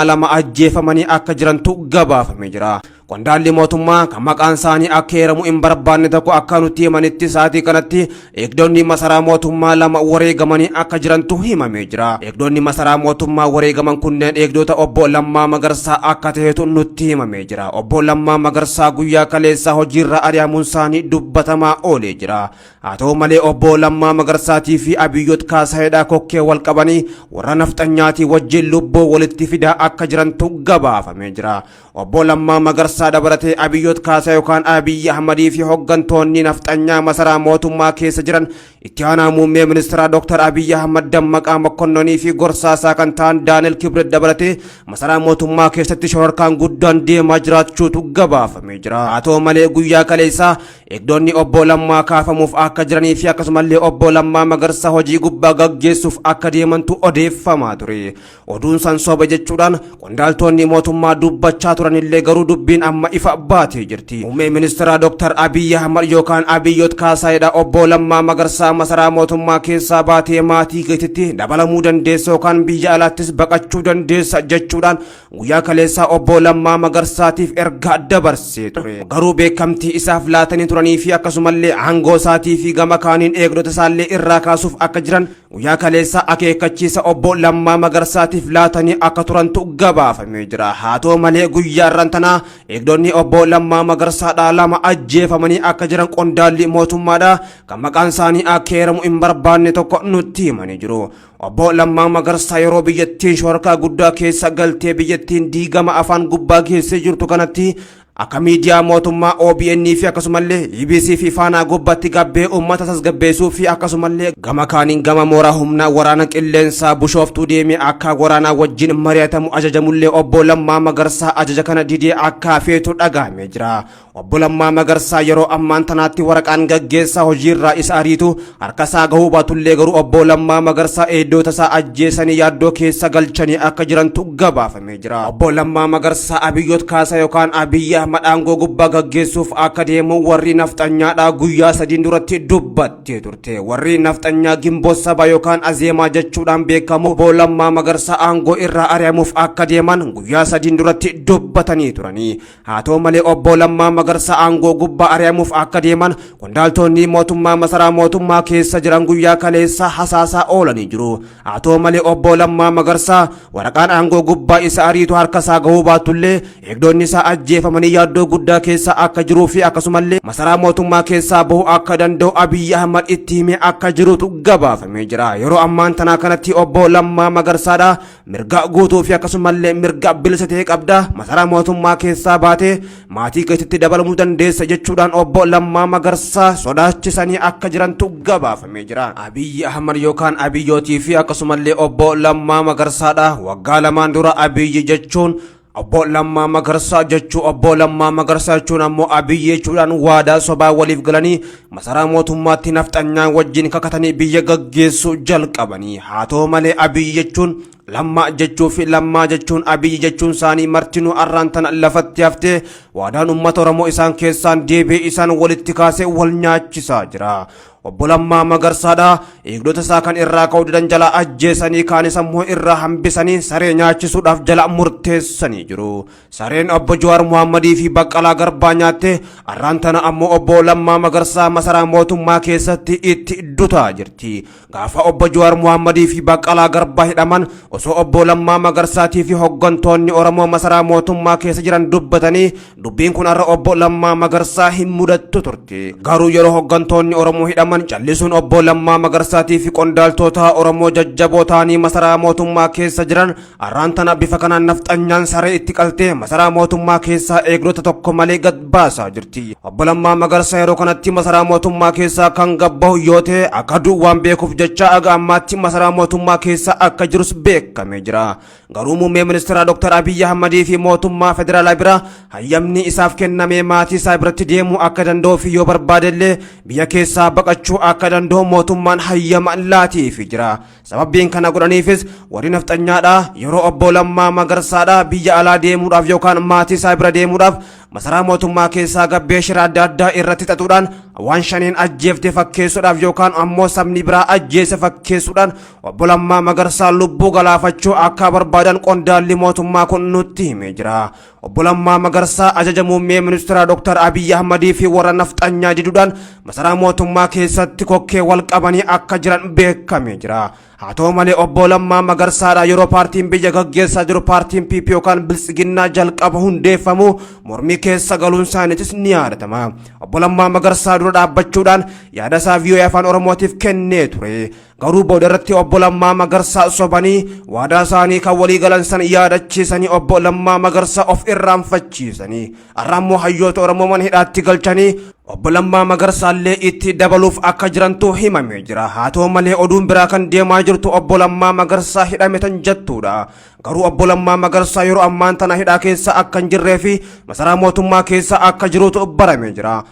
lama ajjeefamanii akka jirantu gabaafamee jira. Qondaalli mootummaa kan maqaan isaanii akka heeramu hin barbaanne tokko akka nutti himanitti sa'aatii kanatti eegdonni masaraa mootummaa lama wareegamanii akka jirantu himamee jira. Eegdonni masaraa mootummaa wareegaman kunneen eegdota obbo Lammaa Magarsaa akka ta'etu nutti himamee jira. Obbo Lammaa Magarsaa guyyaa kaleessaa hojiirra ari'amuun isaanii dubbatamaa oolee jira. Haa ta'u malee obbo Lammaa Magarsaatii fi Abiyyoot Kaasaayidhaa kokkee wal qabanii warra nafxanyaatii wajjin lubbuu walitti fidaa akka jirantu gabaafamee jira. Obbo Lammaa Magarsaa dabalatee Abiyyoot Kaasaa yookaan Abiyyi Ahmadii fi hoggantoonni nafxanyaa masaraa mootummaa keessa jiran itti aanaa muummee ministeeraa Dr. Abiyyi Ahmad Dammaqaa Mokkonnonii fi gorsaasaa kan ta'an Daaneel Kibret dabalatee masaraa mootummaa keessatti shororkaan guddaan deemaa jiraachuutu gabaafamee jira. Haa ta'u malee guyyaa kaleessaa eegdonni obbo Lammaa kaafamuuf akka jiranii fi akkasumallee obbo Lammaa Magarsaa hojii gubbaa gaggeessuuf akka deemantu odeeffamaa ture. Oduun san soba jechuudhaan qondaaltonni mootummaa dubbachaa turanillee garuu dubbiin amma ifa baatee jirti. Muummee ministeeraa Dr. Abiyyi Ahmad yookaan Abiyyoot Kaasaayidhaa obbo Lammaa Magarsaa masaraa mootummaa keessaa baatee maatii keetitti dabalamuu dandeessa yookaan biyya alaattis baqachuu dandeessa jechuudhaan guyyaa kaleessaa obbo Lammaa Magarsaatiif ergaa dabarsee ture. Garuu beekamtii isaaf laatanii turanii fi akkasumallee aangoo isaatii fi gama kaaniin eegdota isaallee irraa kaasuuf akka jiran guyyaa kaleessaa akeekkachiisa obbo Lammaa Magarsaatiif laatanii akka turantu gabaafamee jira. Haa ta'u malee guyyaa irrantanaa eegdonni obbo Lammaa Magarsaadhaa lama ajjeefamanii akka jiran qondaalli mootummaadhaa kan maqaan isaanii akka heeramu hin barbaanne tokko nutti himanii jiru. Obbo Lammaa Magarsaa yeroo biyyattiin shororkaa guddaa keessa galtee biyyattiin diigama afaan gubbaa geessee jirtu kanatti akka miidiyaa mootummaa OBN fi akkasumallee EBC fi faanaa gubbatti gabbee uummata tasgabbeessuu fi akkasumallee gama kaaniin gama mooraa humna waraana qilleensaa Bishooftuu deemee akka waraanaa wajjin mari'atamu ajajamullee obbo Lammaa Magarsaa ajaja kana didee akka feetu dhagahamee jira. Obbo Lammaa Magarsaa yeroo ammaan tanaatti waraqaan gaggeessaa hojiirraa isa ariitu harkasaa gahuu baatullee garuu obbo Lammaa Magarsaa eegdota isaa ajjeesanii yaaddoo keessa galchanii akka jirantu gabaafamee jira. Obbo Lammaa Magarsaa Abiyyoot Kaasaa yookaan Abiyyi Ahmad gubbaa gaggeessuuf akka deemu warri nafxanyaadhaa guyyaa sadiin duratti dubbattee turte. Warri nafxanyaa Gimboo Sabaa yookaan Azeemaa jechuudhaan beekamu obbo Lammaa Magarsaa aangoo irraa ari'amuuf akka deeman guyyaa sadiin duratti dubbatanii turanii. Haa ta'u malee obbo Lammaa Magarsaa aangoo gubbaa ari'amuuf akka deeman qondaaltonni mootummaa masaraa mootummaa keessa jiran guyyaa kaleessaa hasaasaa oolanii jiru. Haa ta'u malee obbo Lammaa Magarsaa waraqaan aangoo gubbaa isa ariitu harkasaa gahuu baatullee eegdonni isaa ajjeefamanii yaaddoo guddaa keessa akka jiruu fi akkasumallee masaraa mootummaa keessaa bahuu akka danda'u Abiyyi Ahmad itti himee akka jirutu gabaafamee jira. Yeroo ammaan tanaa kanatti obbo Lammaa Magarsaadhaa mirga guutuu fi akkasumallee mirga bilisa ta'e qabda masaraa mootummaa keessaa baatee maatii keetitti dabalamuu dandeessa jechuudhaan obbo Lammaa Magarsaa sodaachisanii akka jirantu gabaafamee jira. Abiyyi Ahmad yookaan Abiyyootii fi akkasumallee obbo Lammaa Magarsaadhaa waggaa lamaan dura Abiyyi jechuun obbo Lammaa Magarsaa obbo Lammaa Magarsaa jechuun ammoo Abiyyi jechuudhaan waadaa sobaa waliif galanii masaraa mootummaatti nafxanyaan wajjin kakatanii biyya gaggeessuu jalqabanii. Haa ta'u malee Abiyyi jechuun Lammaa jechuu fi Lammaa jechuun Abiyyi jechuun isaanii martinuu arraan tana lafatti haftee waadaan uummata Oromoo isaan keessaan deebi'ee isaan walitti kaasee wal nyaachisaa jira. Obbo Lammaa Magarsaadhaa eegdota isaa kan irraa ka'uu didan jala ajjeesanii kaanis ammoo irraa hambisanii saree nyaachisuudhaaf jala murteessanii jiru. Sareen obbo Jawaar Mohammadii fi Baqqalaa Garbaa nyaatte arraan tana ammoo obbo Lammaa Magarsaa masaraa mootummaa keessatti itti dutaa jirti. Gaafa obbo Jawaar Mohammadii fi Baqqalaa Garbaa hidhaman osoo obbo Lammaa Magarsaatii fi hoggantoonni Oromoo masaraa mootummaa keessa jiran dubbatanii dubbiin kun har'a obbo Lammaa Magarsaa hin mudattu turte. Garuu yeroo hoggantoonni Oromoo hidhaman callisuun obbo Lammaa Magarsaatii fi qondaaltota Oromoo jajjaboo ta'anii masaraa mootummaa keessa jiran arraan tana bifa kanaan nafxanyaan saree itti qaltee masaraa mootummaa keessaa eegdota tokko malee gad baasaa jirti. Obbo Lammaa Magarsaa yeroo kanatti masaraa mootummaa keessaa kan gabbahu yoo ta'e akka duwwaan beekuuf jecha aga ammaatti masaraa mootummaa keessaa akka jirus beekamee jira. Garuu muummee ministeeraa Dr. Abiyyi Ahmadii fi mootummaa federaalaa bira hayyamni isaaf kennamee maatii isaa biratti deemuu akka danda'u fi yoo barbaadellee biyya keessaa baqachuu akka danda'u mootummaan hayyama laatiif jira. sababbiin kana godhaniifis warri nafxanyaadha yeroo obbo Lammaa Magarsaadha biyya alaa deemuudhaaf yookaan maatii isaa bira deemuudhaaf masaraa mootummaa keessaa gabbee shira adda addaa irratti xaxuudhaan waan shaniin ajjeefte fakkeessuudhaaf yookaan ammoo sabni biraa ajjeese fakkeessuudhaan obbo Lammaa Magarsaa lubbuu galaafachuu akka barbaadan qondaalli mootummaa kun nutti himee jira. obbo Lammaa Magarsaa ajaja muummee ministeera Dr. Abiy Ahmedii fi warra nafxanyaa diduudhaan masaraa mootummaa keessatti kokkee wal qabanii akka jiran beekamee jira. haa ta'u malee obbo Lammaa Magarsaadha yeroo paartiin biyya gaggeessaa jiru paartiin PP yookaan Biltsiginnaa jalqaba hundeeffamu mormii keessa galuun isaaniitis ni yaadatama. obbo Lammaa Magarsaa dura dhaabbachuudhaan yaada isaa VOA afaan Oromootiif kennee ture. garuu booda irratti obbo Lammaa Magarsaa sobanii waadaa isaanii kan walii galan san yaadachiisanii obbo Lammaa Magarsaa of irraanfachiisanii arraammoo hayyoota Oromoo mana hidhaatti galchanii obbo Lammaa Magarsaallee itti dabaluuf akka jirantu himamee jira. haa ta'u malee oduun biraa kan deemaa jirtu obbo Lammaa Magarsaa hidhame tan jettuudha. garuu obbo Lammaa Magarsaa yeroo ammaan tana hidhaa keessa akka hin jirree fi masaraa mootummaa keessa akka jirutu baramee jira.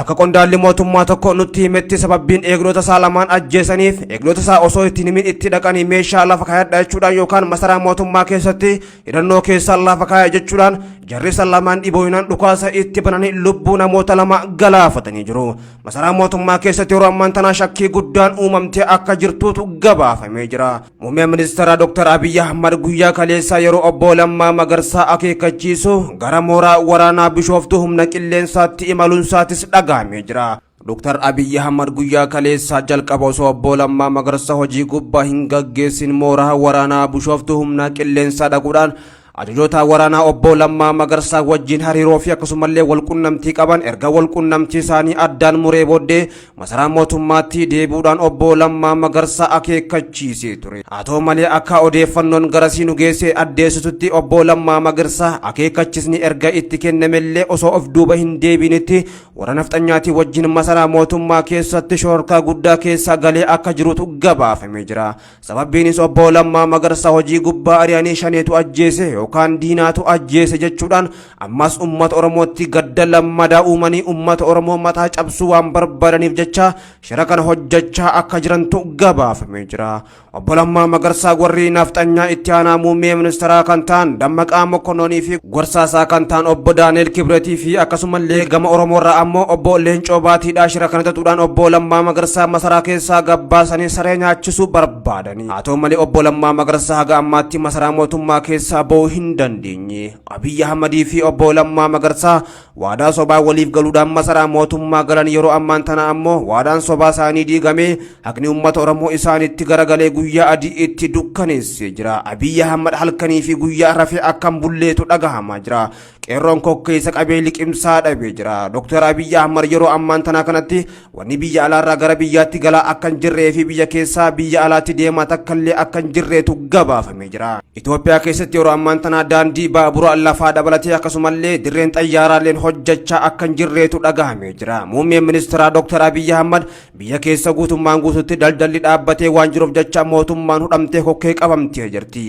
akka qondaalli mootummaa tokko nutti himetti sababbiin eegdota isaa lamaan ajjeesaniif eegdota isaa osoo itti himin itti dhaqanii meeshaa lafa kaayadha jechuudhaan yookaan masaraa mootummaa keessatti hidhannoo keessaa lafa kaaya jechuudhaan jarri san lamaan dhibooyinaan dhukaasa itti bananii lubbuu namoota lama galaafatanii jiru. masaraa mootummaa keessatti yeroo ammaan tana shakkii guddaan uumamtee akka jirtuutu gabaafamee jira. muummeen ministeera Dr. Abiy Ahmed guyyaa kaleessaa yeroo obbo Lammaa Magarsaa akeekkachiisu gara mooraa waraanaa Bishooftuu humna qilleensaatti imaluunsaatis dhagahamee jira. Dr. Abiy Ahmed guyyaa kaleessaa jalqaba osoo obbo Lammaa Magarsaa hojii gubbaa hin gaggeessin mooraa waraanaa Bishooftuu humna qilleensaa dhaquudhaan ajajoota waraanaa obbo Lammaa Magarsaa wajjin hariiroo fi akkasumallee walqunnamtii qaban erga walqunnamtii isaanii addaan muree booddee masaraa mootummaatti deebi'uudhaan obbo Lammaa Magarsaa akeekkachiisee ture. haa ta'u malee akka odeeffannoon garasii nu geesse addeessitutti obbo Lammaa Magarsaa akeekkachiisni erga itti kennamellee osoo of duuba hin deebinitti warra nafxanyaatii wajjin masaraa mootummaa keessatti shororkaa guddaa keessa galee akka jirutu gabaafamee jira. sababbiinis obbo Lammaa Magarsaa hojii gubbaa ari'anii shaneetu ajjeese yookaan diinaatu ajjeese jechuudhaan ammas ummata Oromootti gadda lammadaa uumanii ummata Oromoo mataa cabsuu waan barbaadaniif jecha shira kana hojjechaa akka jirantu gabaafamee jira. obbo Lammaa Magarsaa warri nafxanyaa itti aanaa muummee ministeeraa kan ta'an Dammaqaa Mokonnoonii fi gorsaasaa kan ta'an obbo Daaneel Kibretii fi akkasumallee gama Oromoorraa ammoo obbo Leencoo Baatiidhaa shira kana xaxuudhaan obbo Lammaa Magarsaa masaraa keessaa gabbaasanii saree nyaachisuu barbaadanii. haa ta'u malee obbo Lammaa Magarsaa haga ammaatti masaraa mootummaa keessaa ba'uu hin dandeenye. Abiy Ahmedii fi obbo Lammaa Magarsaa waadaa sobaa waliif galuudhaan masaraa mootummaa galan yeroo ammaan tana ammoo waadaan sobaa isaanii diigamee haqni ummata Oromoo isaanitti garagalee guyyaa adii itti dukkaneessee jira. Abiy Ahmed halkanii fi guyyaa rafee akkam bulleetu dhagahamaa jira. qeerroon kokkeessa qabee liqimsaa dhabee jira. Dr. Abiy Ahmed yeroo ammaan tana kanatti wanni biyya alaarraa gara biyyaatti galaa akka hin jirree fi biyya keessaa biyya alaatti deemaa takkallee akka hin jirreetu gabaafamee jira. Itoophiyaa keessatti yeroo ammaan tana daandii baabura lafaa dabalatee akkasumallee dirreen xayyaaraaleen hojjechaa akka hin jirreetu dhagahamee jira. Muummeen ministeeraa Dr. Abiy Ahmed biyya keessa guutummaan guututti daldalli dhaabbatee waan jiruuf jecha mootummaan hudhamtee kokkee qabamtee jirti.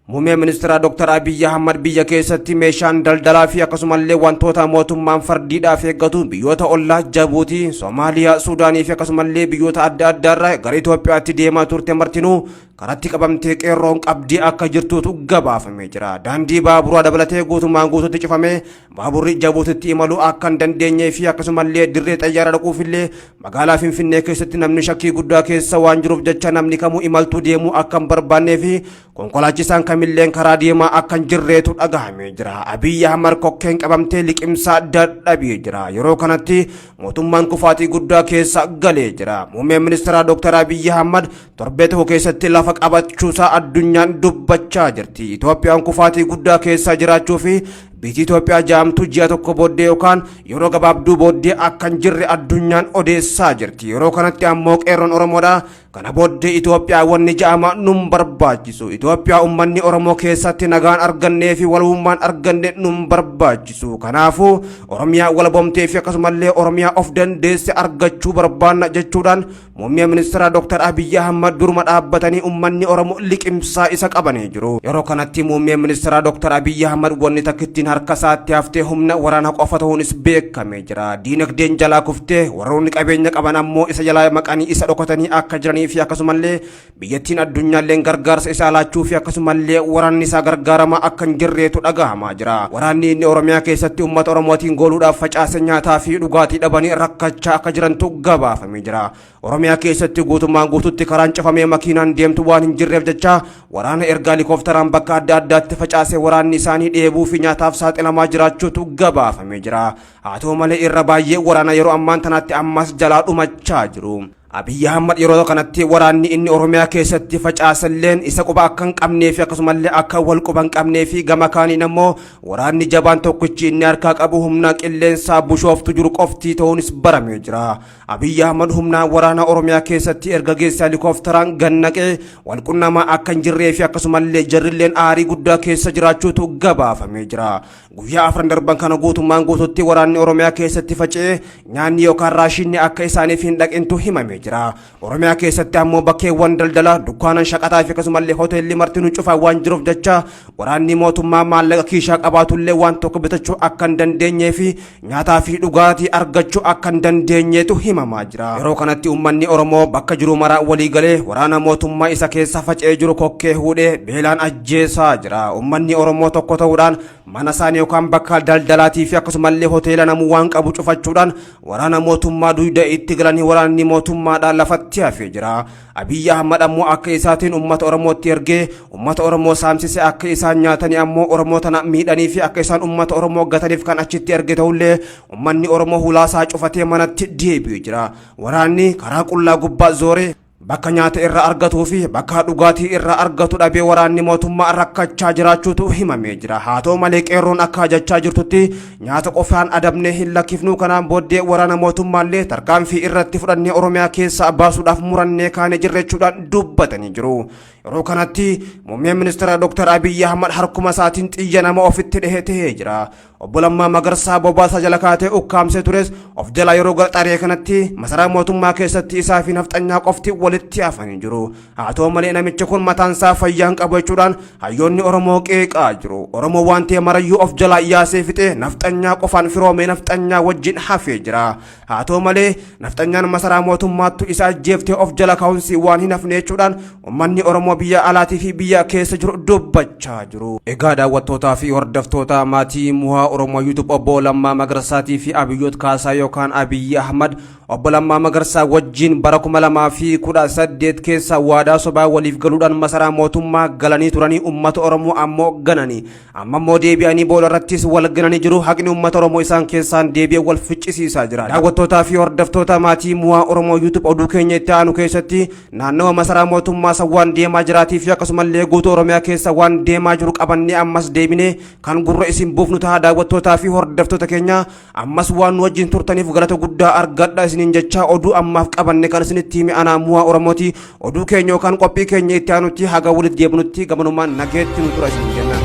Muummeen ministeeraa Dr. Abiy Ahmed biyya keessatti meeshaan daldalaa fi akkasumallee wantoota mootummaan fardiidhaaf eeggatu biyyoota ollaa Jabuutii, Soomaaliyaa, Suudaanii fi akkasumallee biyyoota adda addaarraa gara Itoophiyaatti deemaa turte martinuu karatti qabamtee qeerroon qabdii akka jirtuutu gabaafamee jira. Daandii baaburaa dabalatee guutummaan guututti cufamee baaburri Jabuutitti imaluu akka hin dandeenyee fi akkasumallee dirree xayyaara dhaquufillee magaalaa Finfinnee keessatti namni shakkii guddaa keessa waan jiruuf jecha namni kamuu imaltuu deemuu akka hin barbaannee fi konkolaachisaan kamilleen karaa deemaa akka hin jirreetu dhagahamee jira. Abiy Ahmed kokkeen qabamtee liqimsaa dadhabee jira. Yeroo kanatti mootummaan kufaatii guddaa keessa galee jira. Muummeen ministeeraa Dr. Abiy Ahmed torbee tokko keessatti lafa qabachuusaa addunyaan dubbachaa jirti. Itoophiyaan kufaatii guddaa keessa jiraachuu fi biyyi Itoophiyaa jaamtu ji'a tokko booddee yookaan yeroo gabaabduu booddee akka hin jirre addunyaan odeessaa jirti. Yeroo kanatti ammoo qeerroon Oromoodha. Kana booddee Itoophiyaa wanni ja'ama nun barbaachisu. Itoophiyaa ummanni Oromoo keessatti nagaan argannee fi walabummaan arganne nun barbaachisu. Kanaafuu Oromiyaa walabomtee fi akkasumallee Oromiyaa of dandeesse argachuu barbaanna jechuudhaan muummee ministeeraa Dr. Abiy Ahmed durma dhaabbatanii ummanni Oromoo liqimsaa isa qabanii jiru. Yeroo kanatti muummee ministeeraa Dr. Abiy Ahmed wanni takkittiin harka isaatti haftee humna waraana qofa ta'uunis beekamee jira. Diinagdeen jalaa kuftee warroonni qabeenya qaban ammoo isa jalaa maqanii isa dhokatanii akka jiranii fi akkasumallee biyyattiin addunyaallee gargaarsa isaa laachuu fi akkasumallee waraanni isaa gargaarama akka hin jirreetu dhagahamaa jira. Waraanni inni Oromiyaa keessatti uummata Oromootiin gooluudhaaf facaase nyaataa fi dhugaatii dhabanii rakkachaa akka jirantu gabaafamee jira. Oromiyaa keessatti guutummaan guututti karaan cufamee makiinaan deemtu waan hin jirreef jecha waraana erga helikoophteraan bakka adda addaatti facaase waraanni isaanii dheebuu fi nyaataaf saaxilamaa jiraachuutu gabaafamee jira. Haa ta'u malee irra baay'ee waraana yeroo ammaan tanaatti ammas jalaa dhumachaa jiru. Abiy Ahmad yeroo kanatti waraanni inni Oromiyaa keessatti facaasalleen isa quba akka hin qabnee fi akkasumallee akka wal quba hin qabnee fi gama kaaniin ammoo waraanni jabaan tokkichi inni harkaa qabu humna qilleensaa Bishooftuu jiru qoftii ta'uunis baramee jira. Abiy Ahmad humna waraana Oromiyaa keessatti erga geesse helikoophteraan gannaqee wal qunnamaa akka hin jirree fi akkasumallee jarrilleen aarii guddaa keessa jiraachuutu gabaafamee jira. Guyyaa afran darban kana guutummaan guututti waraanni Oromiyaa keessatti faca'ee nyaanni yookaan raashinni akka isaaniif hin dhaqintu himame jira. Oromiyaa keessatti ammoo bakkeewwan daldala dukkaanan shaqataa fi akkasumallee hoteelli martinuu cufaa waan jiruuf jecha waraanni mootummaa maallaqa kiishaa qabaatullee waan tokko bitachuu akka hin dandeenyee fi nyaataa fi dhugaatii argachuu akka hin dandeenyeetu himamaa jira. Yeroo kanatti uummanni Oromoo bakka jiru maraa walii galee waraana mootummaa isa keessa faca'ee jiru kokkee hudhee beelaan ajjeesaa jira. Uummanni Oromoo tokko ta'uudhaan mana isaanii yookaan bakka daldalaatii fi akkasumallee hoteela namuu waan qabu cufachuudhaan waraana mootummaa duyda itti galanii waraanni mootummaa lafatti hafee jira. Abiy Ahmad ammoo akka isaatiin uummata Oromootti ergee uummata Oromoo saamsise akka isaan nyaatanii ammoo Oromoo tana miidhanii fi akka isaan uummata Oromoo gataniif kan achitti erge ta'ullee uummanni Oromoo hulaasaa cufatee manatti deebi'ee jira. Waraanni karaa qullaa gubbaa zooree bakka nyaata irra argatuu fi bakka dhugaatii irra argatu dhabee waraanni mootummaa rakkachaa jiraachuutu himamee jira. Haa ta'u malee qeerroon akka jechaa jirtutti nyaata qofaan adabnee hin lakkifnu kanaan booddee waraana mootummaallee tarkaanfii irratti fudhannee Oromiyaa keessa baasuudhaaf murannee kaane jirreechuudhaan dubbatanii jiru. Yeroo kanatti muummeen ministeera Dr. Abiy Ahmad harkuma isaatiin xiyya nama ofitti dhiheetee jira. Obbo Lammaa Magarsaa bobaasa jala kaatee ukkaamsee tures of jala yeroo gaxaree kanatti masaraa mootummaa keessatti isaa fi nafxanyaa qofti walitti hafanii jiru. Haa ta'u malee namichi kun mataan isaa fayyaan qabu jechuudhaan hayyoonni Oromoo qeeqaa jiru. Oromoo waan ta'e marayyuu of jala yaasee fixee nafxanyaa qofaan firoomee nafxanyaa wajjin hafee jira. Haa ta'u malee nafxanyaan masaraa mootummaattu isa ajjeeftee of jala kaa'uunsi waan hin hafne jechuudhaan uummanni Oromoo biyya alaatii fi biyya keessa jiru dubbachaa jiru. Egaa daawwattootaa fi hordoftoota maatii muhaa Oromoo YouTube obbo Lammaa Magarsaatii fi Abiyyoot Kaasaa yookaan Abiy Ahmad obbo Lammaa Magarsaa wajjin bara 2018 keessa waadaa sobaa waliif galuudhaan masaraa mootummaa galanii turanii uummata Oromoo ammoo gananii amma immoo deebi'anii booda irrattis wal gananii jiru. Haqni uummata Oromoo isaan keessaan deebi'ee wal ficcisiisaa jira. Daawwattootaa fi hordoftoota maatii muhaa Oromoo YouTube oduu keenya itti aanu keessatti naannawa masaraa mootummaa sawwaan deemaa jiraatii fi akkasumallee guutuu Oromiyaa keessa waan deemaa jiru qabannee ammas deebinee kan gurra isin buufnu ta'a. Daawwattootaa fi hordoftoota keenya ammas waan wajjin turtaniif galata guddaa argadha isiniin jecha oduu ammaaf qabanne kan isinitti hime ana muhaa Oromooti. Oduu keenya yookaan qophii keenya itti aanutti haga walitti deebinutti gamanumaan nageetti nu tura isin jenna.